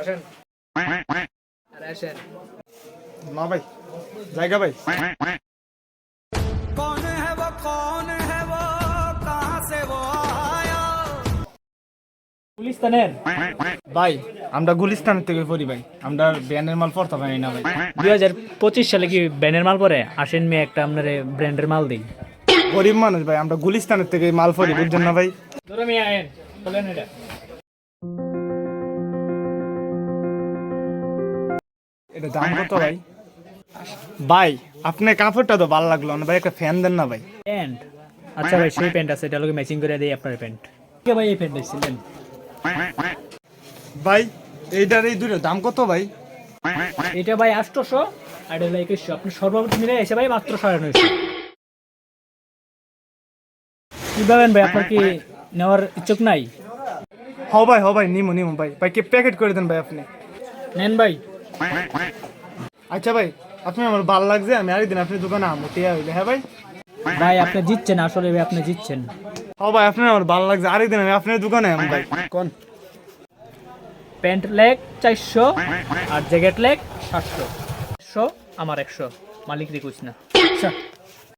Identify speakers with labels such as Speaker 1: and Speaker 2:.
Speaker 1: আসেন আরে আসেন
Speaker 2: না ভাই জায়গা ভাই
Speaker 1: গুলিস্তানের
Speaker 2: ভাই আমরা গুলিস্তান থেকে পড়ি ভাই আমরা ব্যানের মাল পড়তে পারি না ভাই
Speaker 1: 2025 সালে কি ব্যানের মাল পরে আসেন মেয়ে একটা আপনার ব্র্যান্ডের মাল দিই
Speaker 2: গরিব মানুষ ভাই আমরা গুলিস্তানের থেকে মাল পড়ি বুঝছেন না ভাই
Speaker 1: ধরে মেয়ে আয়েন বলেন এটা
Speaker 2: এটা দাম কত ভাই ভাই আপনি কাপড়টা তো ভালো লাগলো না ভাই একটা ফ্যান দেন না ভাই
Speaker 1: প্যান্ট আচ্ছা ভাই সেই প্যান্ট আছে এটা লোকে ম্যাচিং করে দেই আপনার প্যান্ট কে ভাই এই প্যান্ট দিছিলেন
Speaker 2: ভাই এইটার এই দুটো দাম কত ভাই
Speaker 1: এটা ভাই 800 আর এটা হলো 2100 আপনি সর্বোচ্চ মিলে এসে ভাই মাত্র 950 কি ভাবেন ভাই আপনার কি নেওয়ার ইচ্ছুক নাই
Speaker 2: হ ভাই নিমো নিমো ভাই ভাই কে প্যাকেট করে দেন ভাই আপনি
Speaker 1: নেন ভাই
Speaker 2: আচ্ছা ভাই আপনি আমার ভালো লাগছে আমি আরেকদিন আপনার দোকানে আমো টিয়া হইলে হ্যাঁ ভাই
Speaker 1: ভাই আপনি জিতছেন আসলে ভাই আপনি জিতছেন
Speaker 2: ভাই আপনার আমার ভালো লাগছে আরেকদিন আমি আপনার দোকানে আম ভাই কোন
Speaker 1: প্যান্ট লেগ 400 আর জ্যাকেট লেগ 700 আমার 100 মালিক রিকুইস না
Speaker 2: আচ্ছা